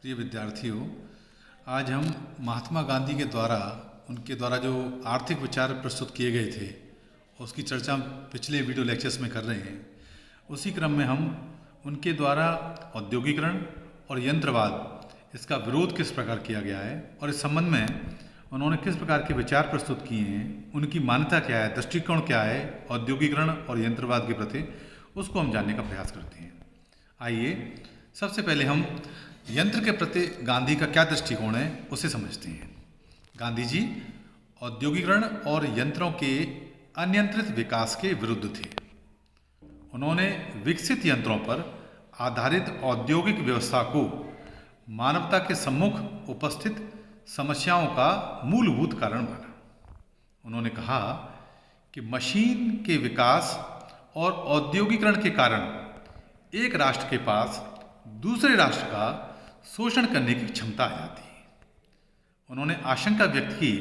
प्रिय विद्यार्थियों, आज हम महात्मा गांधी के द्वारा उनके द्वारा जो आर्थिक विचार प्रस्तुत किए गए थे उसकी चर्चा पिछले वीडियो लेक्चर्स में कर रहे हैं। उसी क्रम में हम उनके द्वारा औद्योगिकरण और यंत्रवाद इसका विरोध किस प्रकार किया गया है और इस संबंध में उन्होंने किस प्रकार के विचार प्रस्तुत किए हैं, उनकी मान्यता क्या है, दृष्टिकोण क्या है औद्योगिकरण और यंत्रवाद के प्रति, उसको हम जानने का प्रयास करते हैं। आइए सबसे पहले हम यंत्र के प्रति गांधी का क्या दृष्टिकोण है उसे समझते हैं। गांधी जी औद्योगिकरण और यंत्रों के अनियंत्रित विकास के विरुद्ध थे। उन्होंने विकसित यंत्रों पर आधारित औद्योगिक व्यवस्था को मानवता के सम्मुख उपस्थित समस्याओं का मूलभूत कारण माना। उन्होंने कहा कि मशीन के विकास और औद्योगिकरण के कारण एक राष्ट्र के पास दूसरे राष्ट्र का शोषण करने की क्षमता आ जाती है। उन्होंने आशंका व्यक्त की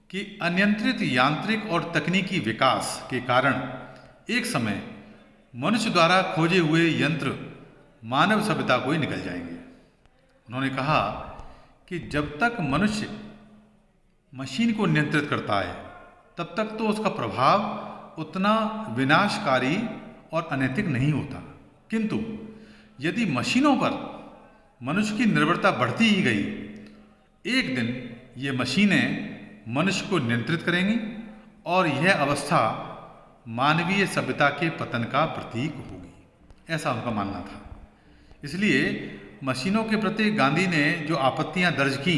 कि अनियंत्रित यांत्रिक और तकनीकी विकास के कारण एक समय मनुष्य द्वारा खोजे हुए यंत्र मानव सभ्यता को ही निकल जाएंगे। उन्होंने कहा कि जब तक मनुष्य मशीन को नियंत्रित करता है तब तक तो उसका प्रभाव उतना विनाशकारी और अनैतिक नहीं होता, किंतु यदि मशीनों पर मनुष्य की निर्भरता बढ़ती ही गई, एक दिन ये मशीनें मनुष्य को नियंत्रित करेंगी और यह अवस्था मानवीय सभ्यता के पतन का प्रतीक होगी, ऐसा उनका मानना था। इसलिए मशीनों के प्रति गांधी ने जो आपत्तियां दर्ज की,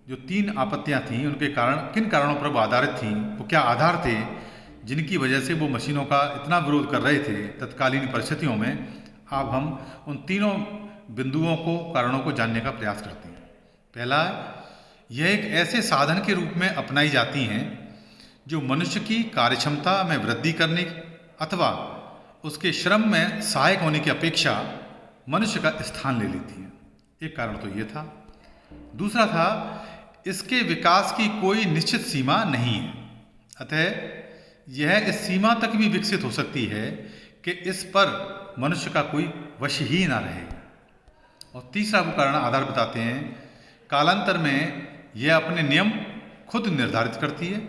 जो 3 आपत्तियां थीं, उनके कारण किन कारणों पर वो आधारित थीं, वो क्या आधार थे जिनकी वजह से वो मशीनों का इतना विरोध कर रहे थे तत्कालीन परिस्थितियों में। अब हम उन तीनों बिंदुओं को, कारणों को जानने का प्रयास करते हैं। पहला, यह एक ऐसे साधन के रूप में अपनाई जाती हैं जो मनुष्य की कार्यक्षमता में वृद्धि करने अथवा उसके श्रम में सहायक होने की अपेक्षा मनुष्य का स्थान ले लेती हैं। एक कारण तो ये था। दूसरा था, इसके विकास की कोई निश्चित सीमा नहीं है, अतः यह इस सीमा तक भी विकसित हो सकती है कि इस पर मनुष्य का कोई वश ही ना रहे। और तीसरा वो कारण आधार बताते हैं, कालांतर में यह अपने नियम खुद निर्धारित करती है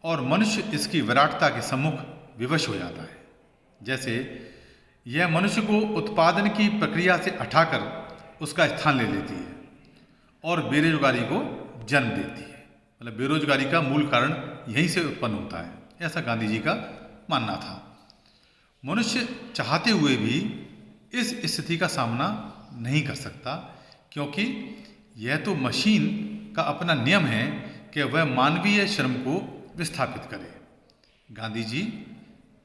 और मनुष्य इसकी विराटता के सम्मुख विवश हो जाता है। जैसे यह मनुष्य को उत्पादन की प्रक्रिया से हटाकर उसका स्थान ले लेती है और बेरोजगारी को जन्म देती है। मतलब बेरोजगारी का मूल कारण यहीं से उत्पन्न होता है, ऐसा गांधी जी का मानना था। मनुष्य चाहते हुए भी इस स्थिति का सामना नहीं कर सकता, क्योंकि यह तो मशीन का अपना नियम है कि वह मानवीय श्रम को विस्थापित करे। गांधी जी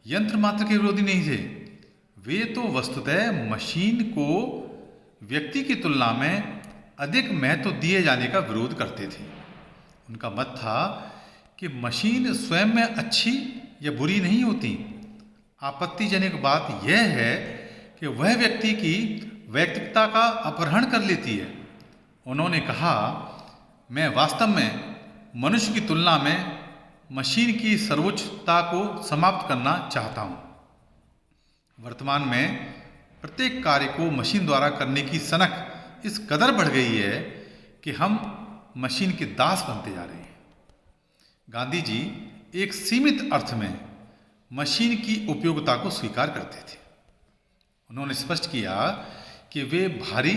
यंत्र मात्र के विरोधी नहीं थे, वे तो वस्तुतः मशीन को व्यक्ति की तुलना में अधिक महत्व दिए जाने का विरोध करते थे। उनका मत था कि मशीन स्वयं में अच्छी या बुरी नहीं होती, आपत्तिजनक बात यह है कि वह व्यक्ति की व्यक्तिगतता का अपहरण कर लेती है। उन्होंने कहा, मैं वास्तव में मनुष्य की तुलना में मशीन की सर्वोच्चता को समाप्त करना चाहता हूँ। वर्तमान में प्रत्येक कार्य को मशीन द्वारा करने की सनक इस कदर बढ़ गई है कि हम मशीन के दास बनते जा रहे हैं। गांधी जी एक सीमित अर्थ में मशीन की उपयोगिता को स्वीकार करते थे। उन्होंने स्पष्ट किया कि वे भारी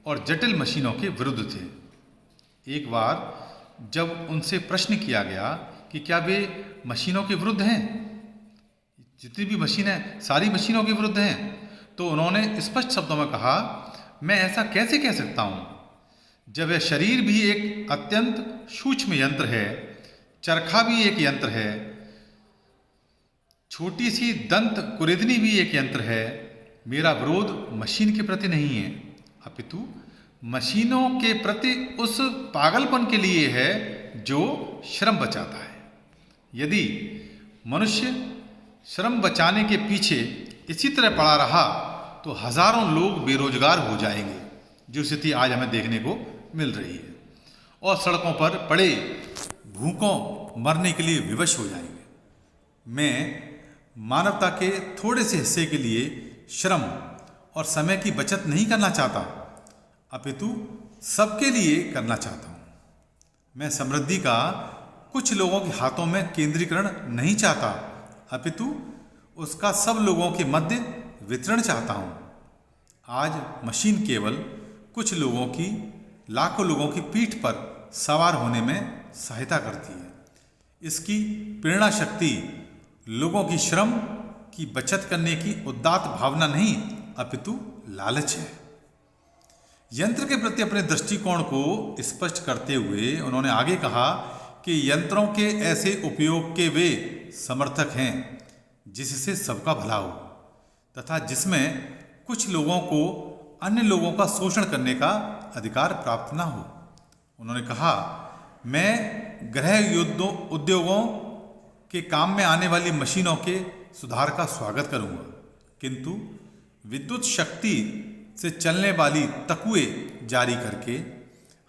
और जटिल मशीनों के विरुद्ध थे। एक बार जब उनसे प्रश्न किया गया कि क्या वे मशीनों के विरुद्ध हैं, जितनी भी मशीनें सारी मशीनों के विरुद्ध हैं, तो उन्होंने स्पष्ट शब्दों में कहा, मैं ऐसा कैसे कह सकता हूँ जब यह शरीर भी एक अत्यंत सूक्ष्म यंत्र है, चरखा भी एक यंत्र है, छोटी सी दंत कुरेदनी भी एक यंत्र है। मेरा विरोध मशीन के प्रति नहीं है, अपितु मशीनों के प्रति उस पागलपन के लिए है जो श्रम बचाता है। यदि मनुष्य श्रम बचाने के पीछे इसी तरह पड़ा रहा तो हजारों लोग बेरोजगार हो जाएंगे, जो स्थिति आज हमें देखने को मिल रही है, और सड़कों पर पड़े भूखों मरने के लिए विवश हो जाएंगे। मैं मानवता के थोड़े से हिस्से के लिए श्रम और समय की बचत नहीं करना चाहता, अपितु सबके लिए करना चाहता हूँ। मैं समृद्धि का कुछ लोगों के हाथों में केंद्रीकरण नहीं चाहता, अपितु उसका सब लोगों के मध्य वितरण चाहता हूँ। आज मशीन केवल कुछ लोगों की, लाखों लोगों की पीठ पर सवार होने में सहायता करती है। इसकी प्रेरणा शक्ति लोगों की श्रम की बचत करने की उदात्त भावना नहीं, अपितु लालच है। यंत्र के प्रति अपने दृष्टिकोण को स्पष्ट करते हुए उन्होंने आगे कहा कि यंत्रों के ऐसे उपयोग के वे समर्थक हैं जिससे सबका भला हो तथा जिसमें कुछ लोगों को अन्य लोगों का शोषण करने का अधिकार प्राप्त न हो। उन्होंने कहा, मैं गृह उद्योगों के काम में आने वाली मशीनों के सुधार का स्वागत करूंगा, किंतु विद्युत शक्ति से चलने वाली तकुए जारी करके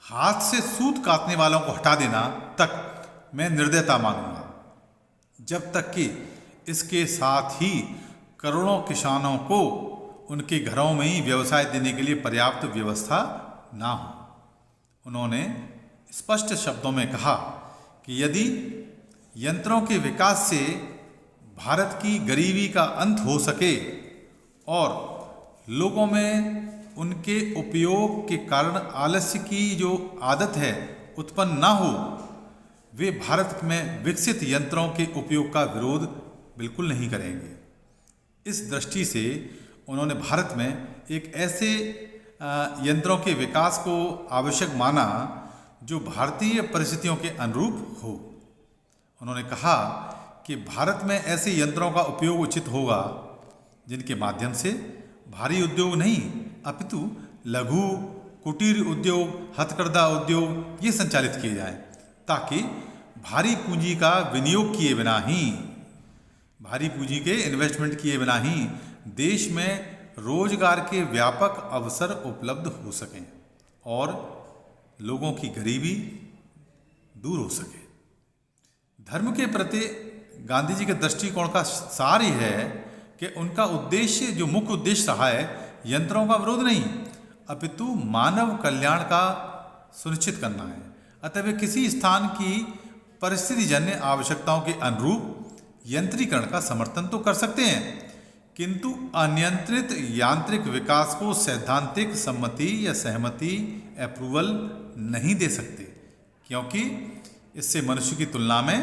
हाथ से सूत काटने वालों को हटा देना तक मैं निर्दयता मानूंगा, जब तक कि इसके साथ ही करोड़ों किसानों को उनके घरों में ही व्यवसाय देने के लिए पर्याप्त व्यवस्था ना हो। उन्होंने स्पष्ट शब्दों में कहा कि यदि यंत्रों के विकास से भारत की गरीबी का अंत हो सके और लोगों में उनके उपयोग के कारण आलस्य की जो आदत है उत्पन्न ना हो, वे भारत में विकसित यंत्रों के उपयोग का विरोध बिल्कुल नहीं करेंगे। इस दृष्टि से उन्होंने भारत में एक ऐसे यंत्रों के विकास को आवश्यक माना जो भारतीय परिस्थितियों के अनुरूप हो। उन्होंने कहा कि भारत में ऐसे यंत्रों का उपयोग उचित होगा जिनके माध्यम से भारी उद्योग नहीं अपितु लघु कुटीर उद्योग, हथकरघा उद्योग ये संचालित किए जाएं, ताकि भारी पूंजी का विनियोग किए बिना ही, भारी पूंजी के इन्वेस्टमेंट किए बिना ही देश में रोजगार के व्यापक अवसर उपलब्ध हो सकें और लोगों की गरीबी दूर हो सके। धर्म के प्रति गांधी जी के दृष्टिकोण का सार यह है कि उनका उद्देश्य, जो मुख्य उद्देश्य रहा है, यंत्रों का विरोध नहीं अपितु मानव कल्याण का सुनिश्चित करना है। अतः वे किसी स्थान की परिस्थितिजन्य आवश्यकताओं के अनुरूप यंत्रीकरण का समर्थन तो कर सकते हैं, किंतु अनियंत्रित यांत्रिक विकास को सैद्धांतिक सम्मति या सहमति अप्रूवल नहीं दे सकते, क्योंकि इससे मनुष्य की तुलना में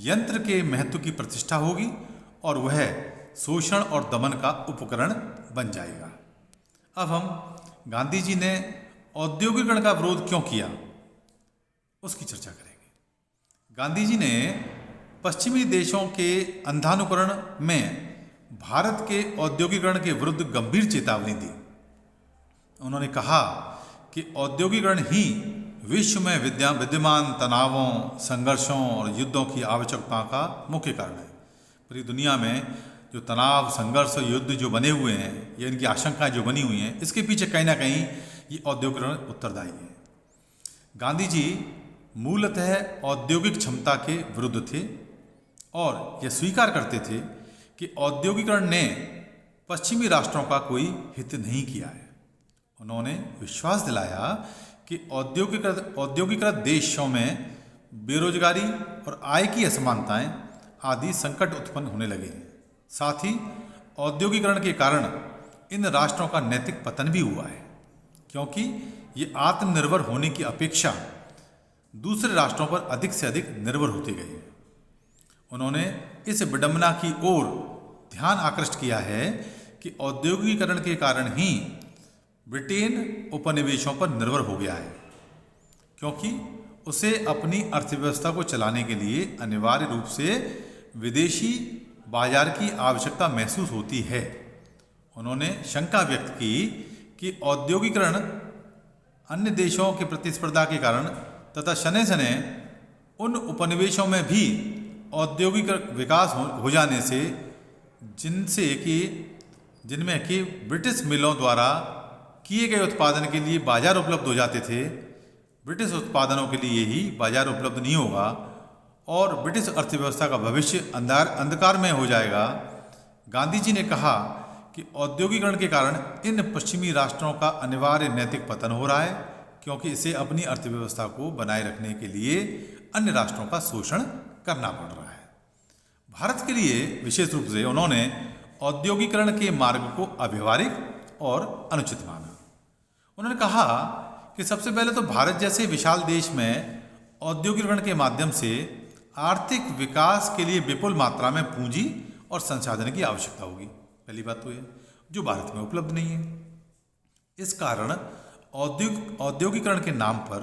यंत्र के महत्व की प्रतिष्ठा होगी और वह शोषण और दमन का उपकरण बन जाएगा। अब हम गांधी जी ने औद्योगिकरण का विरोध क्यों किया उसकी चर्चा करेंगे। गांधी जी ने पश्चिमी देशों के अंधानुकरण में भारत के औद्योगिकरण के विरुद्ध गंभीर चेतावनी दी। उन्होंने कहा कि औद्योगिकरण ही विश्व में विद्यमान तनावों, संघर्षों और युद्धों की आवश्यकता का मुख्य कारण है। पूरी दुनिया में जो तनाव, संघर्ष, युद्ध जो बने हुए हैं या इनकी आशंकाएं जो बनी हुई हैं, इसके पीछे कहीं ना कहीं ये औद्योगिकरण उत्तरदायी है। गांधी जी मूलतः औद्योगिक क्षमता के विरुद्ध थे और यह स्वीकार करते थे कि औद्योगिकरण ने पश्चिमी राष्ट्रों का कोई हित नहीं किया है। उन्होंने विश्वास दिलाया कि औद्योगिकृत देशों में बेरोजगारी और आय की असमानताएं आदि संकट उत्पन्न होने लगे हैं। साथ ही औद्योगिकरण के कारण इन राष्ट्रों का नैतिक पतन भी हुआ है, क्योंकि ये आत्मनिर्भर होने की अपेक्षा दूसरे राष्ट्रों पर अधिक से अधिक निर्भर होते गए हैं। उन्होंने इस विडंबना की ओर ध्यान आकृष्ट किया है कि औद्योगिकरण के कारण ही ब्रिटेन उपनिवेशों पर निर्भर हो गया है, क्योंकि उसे अपनी अर्थव्यवस्था को चलाने के लिए अनिवार्य रूप से विदेशी बाजार की आवश्यकता महसूस होती है। उन्होंने शंका व्यक्त की कि औद्योगिकरण अन्य देशों के प्रतिस्पर्धा के कारण तथा शनै शनै उन उपनिवेशों में भी औद्योगिक विकास हो जाने से जिनमें कि ब्रिटिश मिलों द्वारा किए गए उत्पादन के लिए बाजार उपलब्ध हो जाते थे, ब्रिटिश उत्पादनों के लिए ही बाजार उपलब्ध नहीं होगा और ब्रिटिश अर्थव्यवस्था का भविष्य अंधकार में हो जाएगा। गांधी जी ने कहा कि औद्योगिकरण के कारण इन पश्चिमी राष्ट्रों का अनिवार्य नैतिक पतन हो रहा है, क्योंकि इसे अपनी अर्थव्यवस्था को बनाए रखने के लिए अन्य राष्ट्रों का शोषण करना पड़ रहा है। भारत के लिए विशेष रूप से उन्होंने औद्योगिकरण के मार्ग को अव्यवहारिक और अनुचित माना। उन्होंने कहा कि सबसे पहले तो भारत जैसे विशाल देश में औद्योगिकरण के माध्यम से आर्थिक विकास के लिए विपुल मात्रा में पूंजी और संसाधन की आवश्यकता होगी। पहली बात तो यह, जो भारत में उपलब्ध नहीं है। इस कारण औद्योगिकरण के नाम पर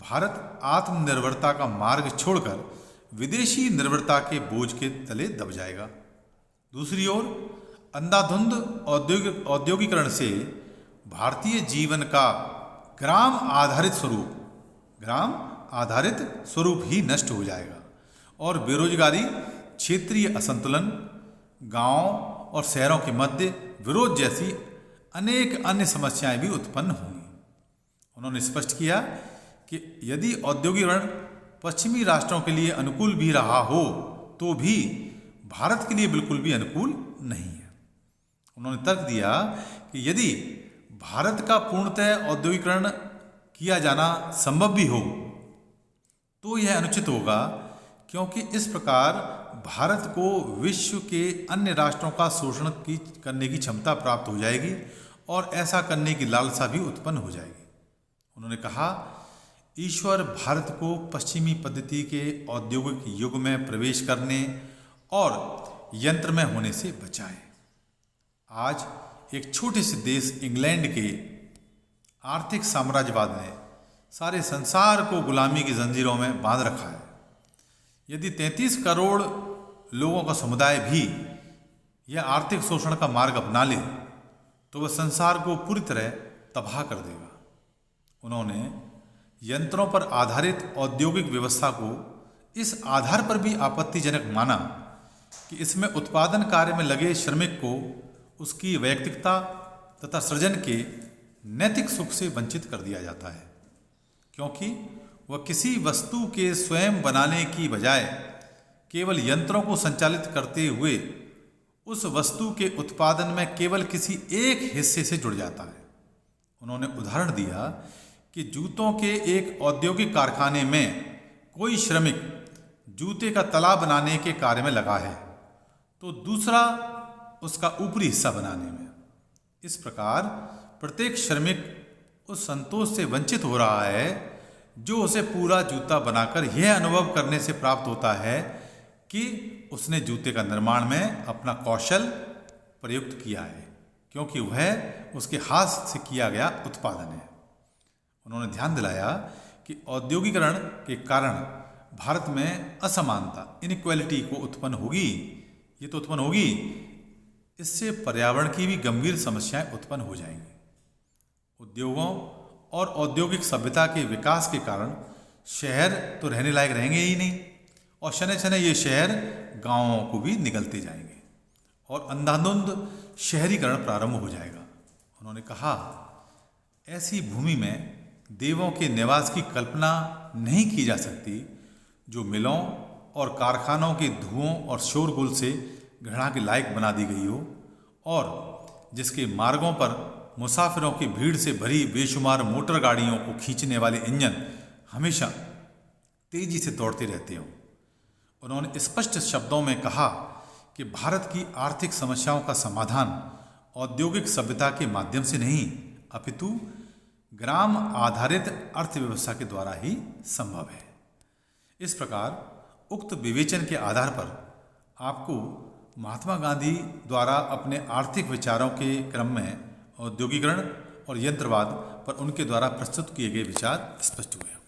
भारत आत्मनिर्भरता का मार्ग छोड़कर विदेशी निर्भरता के बोझ के तले दब जाएगा। दूसरी ओर अंधाधुंध औद्योगिकरण से भारतीय जीवन का ग्राम आधारित स्वरूप ही नष्ट हो जाएगा और बेरोजगारी, क्षेत्रीय असंतुलन, गांव और शहरों के मध्य विरोध जैसी अनेक अन्य समस्याएं भी उत्पन्न होंगी। उन्होंने स्पष्ट किया कि यदि औद्योगिकरण पश्चिमी राष्ट्रों के लिए अनुकूल भी रहा हो तो भी भारत के लिए बिल्कुल भी अनुकूल नहीं है। उन्होंने तर्क दिया कि यदि भारत का पूर्णतः औद्योगिकरण किया जाना संभव भी हो तो यह अनुचित होगा, क्योंकि इस प्रकार भारत को विश्व के अन्य राष्ट्रों का शोषण करने की क्षमता प्राप्त हो जाएगी और ऐसा करने की लालसा भी उत्पन्न हो जाएगी। उन्होंने कहा, ईश्वर भारत को पश्चिमी पद्धति के औद्योगिक युग में प्रवेश करने और यंत्रमय होने से बचाए। आज एक छोटे से देश इंग्लैंड के आर्थिक साम्राज्यवाद ने सारे संसार को गुलामी की जंजीरों में बांध रखा है। यदि 33 करोड़ लोगों का समुदाय भी यह आर्थिक शोषण का मार्ग अपना ले तो वह संसार को पूरी तरह तबाह कर देगा। उन्होंने यंत्रों पर आधारित औद्योगिक व्यवस्था को इस आधार पर भी आपत्तिजनक माना कि इसमें उत्पादन कार्य में लगे श्रमिक को उसकी वैयक्तिकता तथा सृजन के नैतिक सुख से वंचित कर दिया जाता है, क्योंकि वह किसी वस्तु के स्वयं बनाने की बजाय केवल यंत्रों को संचालित करते हुए उस वस्तु के उत्पादन में केवल किसी एक हिस्से से जुड़ जाता है। उन्होंने उदाहरण दिया कि जूतों के एक औद्योगिक कारखाने में कोई श्रमिक जूते का तला बनाने के कार्य में लगा है तो दूसरा उसका ऊपरी हिस्सा बनाने में। इस प्रकार प्रत्येक श्रमिक उस संतोष से वंचित हो रहा है जो उसे पूरा जूता बनाकर यह अनुभव करने से प्राप्त होता है कि उसने जूते का निर्माण में अपना कौशल प्रयुक्त किया है, क्योंकि वह उसके हाथ से किया गया उत्पादन है। उन्होंने ध्यान दिलाया कि औद्योगिकरण के कारण भारत में असमानता, इनइक्वालिटी को उत्पन्न होगी। ये तो उत्पन्न होगी, इससे पर्यावरण की भी गंभीर समस्याएं उत्पन्न हो जाएंगी। उद्योगों और औद्योगिक सभ्यता के विकास के कारण शहर तो रहने लायक रहेंगे ही नहीं और शनै शनै ये शहर गांवों को भी निगलते जाएंगे और अंधाधुंध शहरीकरण प्रारंभ हो जाएगा। उन्होंने कहा, ऐसी भूमि में देवों के निवास की कल्पना नहीं की जा सकती जो मिलों और कारखानों के धुओं और शोरगुल से घृणा के लायक बना दी गई हो और जिसके मार्गों पर मुसाफिरों की भीड़ से भरी बेशुमार मोटर गाड़ियों को खींचने वाले इंजन हमेशा तेजी से दौड़ते रहते हों। उन्होंने स्पष्ट शब्दों में कहा कि भारत की आर्थिक समस्याओं का समाधान औद्योगिक सभ्यता के माध्यम से नहीं अपितु ग्राम आधारित अर्थव्यवस्था के द्वारा ही संभव है। इस प्रकार उक्त विवेचन के आधार पर आपको महात्मा गांधी द्वारा अपने आर्थिक विचारों के क्रम में औद्योगिकरण और यंत्रवाद पर उनके द्वारा प्रस्तुत किए गए विचार स्पष्ट हुए।